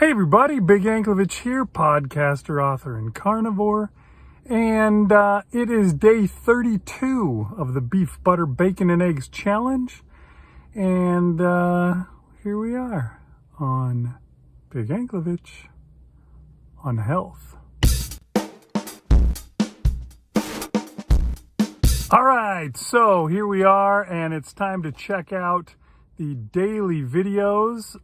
Hey everybody, Big Anklovich here, podcaster, author, and carnivore. And it is day 32 of the Beef, Butter, Bacon, and Eggs Challenge. And here we are on Big Anklovich on health. All right, so here we are, and it's time to check out the daily videos.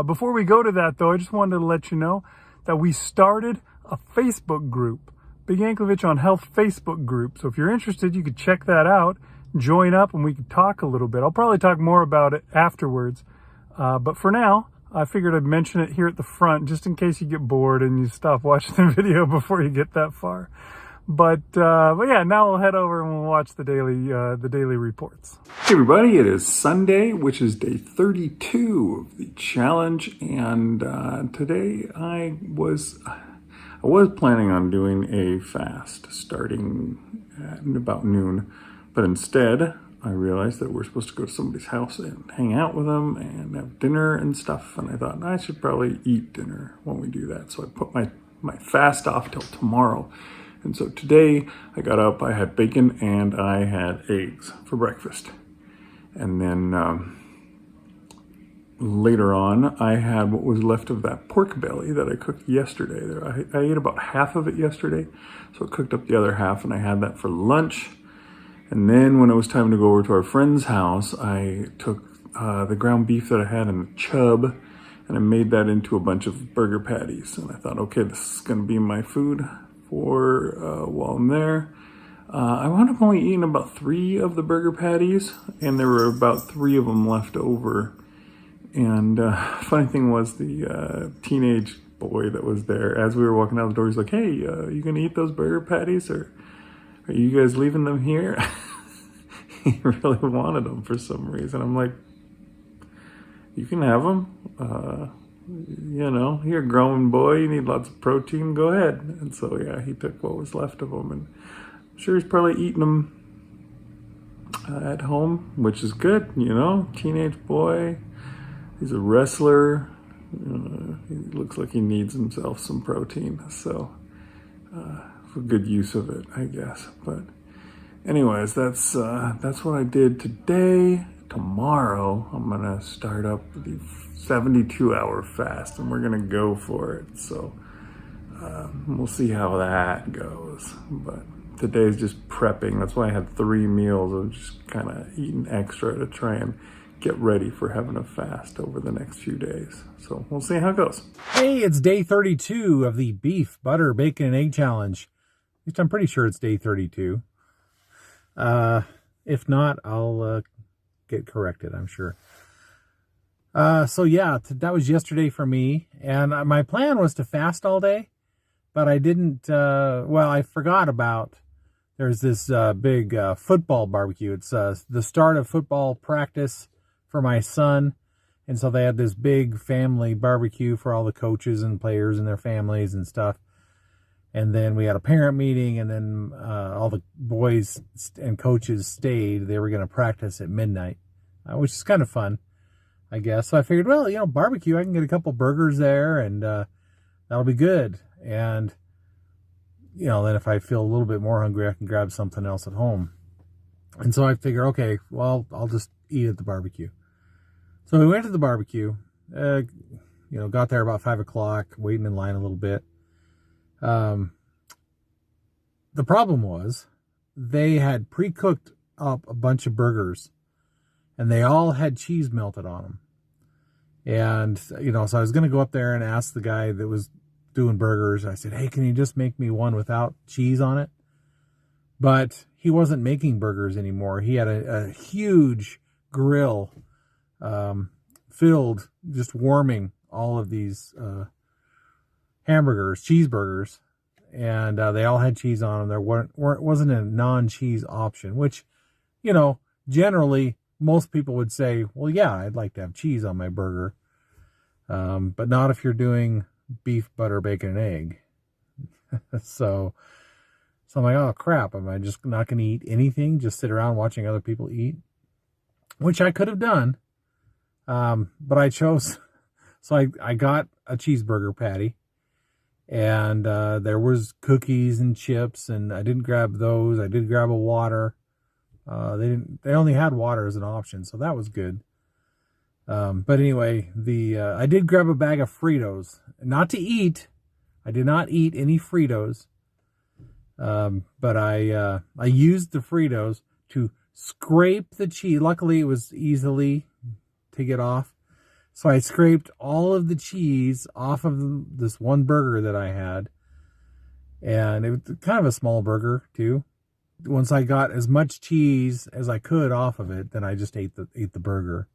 Before we go to that though, I just wanted to let you know that we started a Facebook group, Big Anklovich on Health Facebook group. So if you're interested, you could check that out, join up, and we could talk a little bit. I'll probably talk more about it afterwards. But for now, I figured I'd mention it here at the front, just in case you get bored and you stop watching the video before you get that far. But yeah, now we'll head over and we'll watch the daily reports. Hey everybody, it is Sunday, which is day 32 of the challenge, and today I was planning on doing a fast starting at about noon, but instead I realized that we're supposed to go to somebody's house and hang out with them and have dinner and stuff, and I thought I should probably eat dinner when we do that. So I put my fast off till tomorrow. And so today I got up, I had bacon and I had eggs for breakfast. And then later on I had what was left of that pork belly that I cooked yesterday. I ate about half of it yesterday, so I cooked up the other half and I had that for lunch. And then when it was time to go over to our friend's house, I took the ground beef that I had in the chub and I made that into a bunch of burger patties. And I thought, okay, this is gonna be my food for while I'm there. I wound up only eating about 3 of the burger patties, and there were about 3 of them left over. And funny thing was, the teenage boy that was there, as we were walking out the door, he's like, "Hey, you gonna eat those burger patties, or are you guys leaving them here?" He really wanted them for some reason. I'm like, "You can have them. You know, you're a growing boy, you need lots of protein, go ahead." And so yeah, he took what was left of them, and I'm sure he's probably eating them at home, which is good, you know. Teenage boy, he's a wrestler, he looks like he needs himself some protein, so for good use of it, I guess. But anyways, that's what I did today. Tomorrow I'm gonna start up the 72-hour fast, and we're gonna go for it. So we'll see how that goes. But today's just prepping. That's why I had 3 meals. I'm just kind of eating extra to try and get ready for having a fast over the next few days. So we'll see how it goes. Hey, it's day 32 of the Beef, Butter, Bacon, and Egg Challenge. At least I'm pretty sure it's day 32. If not, I'll get corrected, I'm sure. So yeah, that was yesterday for me, and my plan was to fast all day, but I didn't, well, I forgot about, there's this big football barbecue. It's the start of football practice for my son, and so they had this big family barbecue for all the coaches and players and their families and stuff. And then we had a parent meeting, and then all the boys and coaches stayed. They were going to practice at midnight, which is kind of fun, I guess. So I figured, well, you know, barbecue, I can get a couple burgers there, and that'll be good. And, you know, then if I feel a little bit more hungry, I can grab something else at home. And so I figure, okay, well, I'll just eat at the barbecue. So we went to the barbecue, you know, got there about 5 o'clock, waiting in line a little bit. The problem was they had pre-cooked up a bunch of burgers, and they all had cheese melted on them. And, you know, so I was going to go up there and ask the guy that was doing burgers. I said, "Hey, can you just make me one without cheese on it?" But he wasn't making burgers anymore. He had a huge grill filled, just warming all of these hamburgers, cheeseburgers, and they all had cheese on them. There wasn't a non-cheese option, which, you know, generally most people would say, well, yeah, I'd like to have cheese on my burger, but not if you're doing beef, butter, bacon, and egg. So I'm like, oh crap, am I just not going to eat anything, just sit around watching other people eat? Which I could have done, but I chose So I got a cheeseburger patty, and there was cookies and chips, and I didn't grab those. I did grab a water. They only had water as an option, so that was good. But anyway, I did grab a bag of Fritos, not to eat. I did not eat any Fritos. But I used the Fritos to scrape the cheese. Luckily, it was easily to get off. So I scraped all of the cheese off of this one burger that I had. And it was kind of a small burger, too. Once I got as much cheese as I could off of it, then I just ate the burger.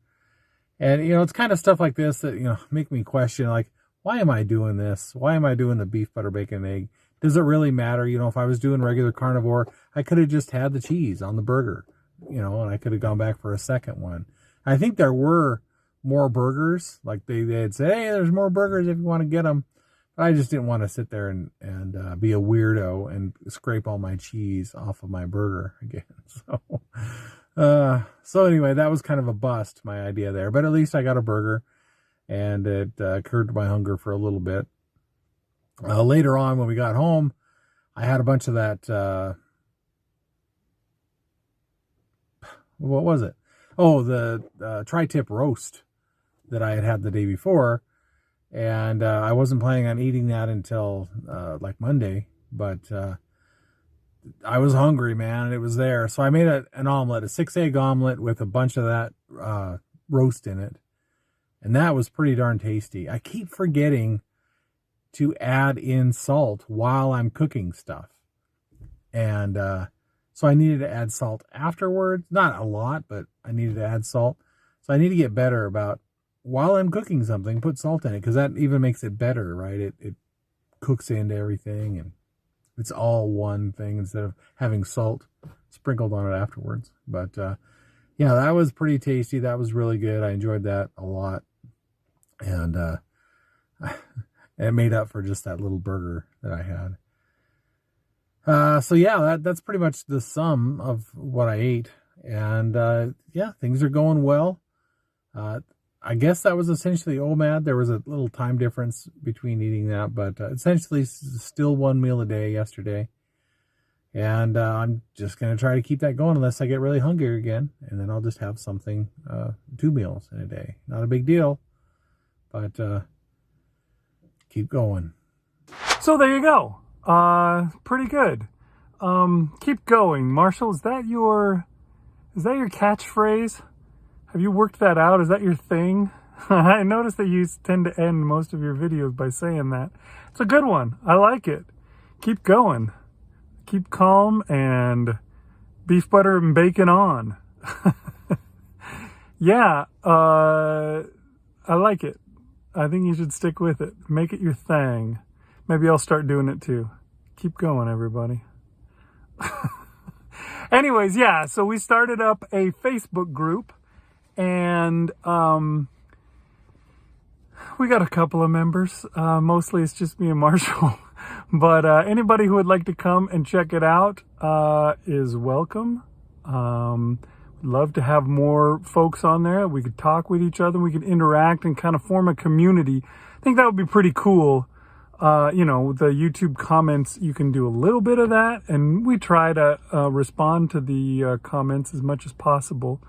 And, it's kind of stuff like this that, make me question, like, why am I doing this? Why am I doing the beef, butter, bacon, egg? Does it really matter? If I was doing regular carnivore, I could have just had the cheese on the burger, and I could have gone back for a second one. I think there were more burgers. Like they'd say, hey, there's more burgers if you want to get them. But I just didn't want to sit there and be a weirdo and scrape all my cheese off of my burger again. So anyway, that was kind of a bust, my idea there. But at least I got a burger, and it curbed my hunger for a little bit. Later on, when we got home, I had a bunch of that, what was it? Oh, the tri-tip roast that I had the day before. And I wasn't planning on eating that until like Monday, but I was hungry, man, and it was there. So I made an omelet, a 6-egg omelet with a bunch of that roast in it. And that was pretty darn tasty. I keep forgetting to add in salt while I'm cooking stuff. And so I needed to add salt afterwards. Not a lot, but I needed to add salt. So I need to get better about, while I'm cooking something, put salt in it, because that even makes it better, right? It cooks into everything, and it's all one thing instead of having salt sprinkled on it afterwards. But yeah, that was pretty tasty. That was really good. I enjoyed that a lot. And it made up for just that little burger that I had. So yeah, that's pretty much the sum of what I ate. And yeah, things are going well. I guess that was essentially OMAD. There was a little time difference between eating that, but essentially still one meal a day yesterday. And I'm just going to try to keep that going unless I get really hungry again. And then I'll just have something, 2 meals in a day. Not a big deal, but keep going. So there you go. Pretty good. Keep going. Marshall, is that your catchphrase? Have you worked that out? Is that your thing? I noticed that you tend to end most of your videos by saying that. It's a good one. I like it. Keep going. Keep calm and beef, butter, and bacon on. Yeah, I like it. I think you should stick with it. Make it your thing. Maybe I'll start doing it too. Keep going, everybody. Anyways, yeah, so we started up a Facebook group. And we got a couple of members. Mostly it's just me and Marshall. But anybody who would like to come and check it out is welcome. We'd love to have more folks on there. We could talk with each other. We could interact and kind of form a community. I think that would be pretty cool. The YouTube comments, you can do a little bit of that. And we try to respond to the comments as much as possible.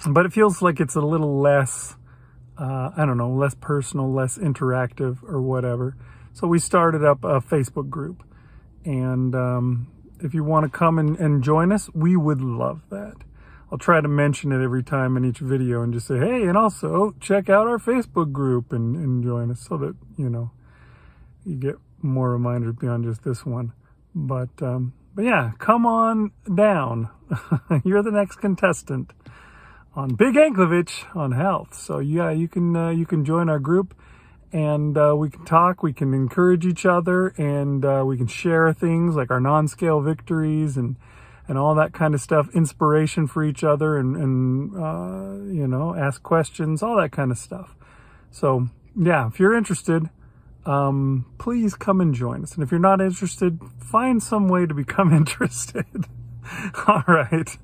But it feels like it's a little less, less personal, less interactive or whatever. So we started up a Facebook group, and if you want to come and join us, we would love that. I'll try to mention it every time in each video and just say, hey, and also check out our Facebook group and join us, so that, you get more reminders beyond just this one. But yeah, come on down. You're the next contestant on Big Anklevich on health. So yeah, you can join our group, and we can talk, we can encourage each other, and we can share things like our non-scale victories and all that kind of stuff, inspiration for each other, and ask questions, all that kind of stuff. So yeah, if you're interested, please come and join us. And if you're not interested, find some way to become interested. All right.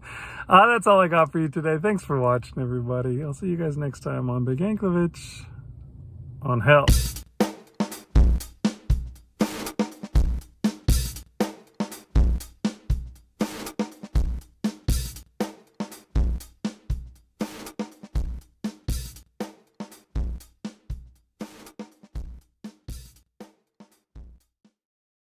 That's all I got for you today. Thanks for watching, everybody. I'll see you guys next time on Big Anklevich on Health.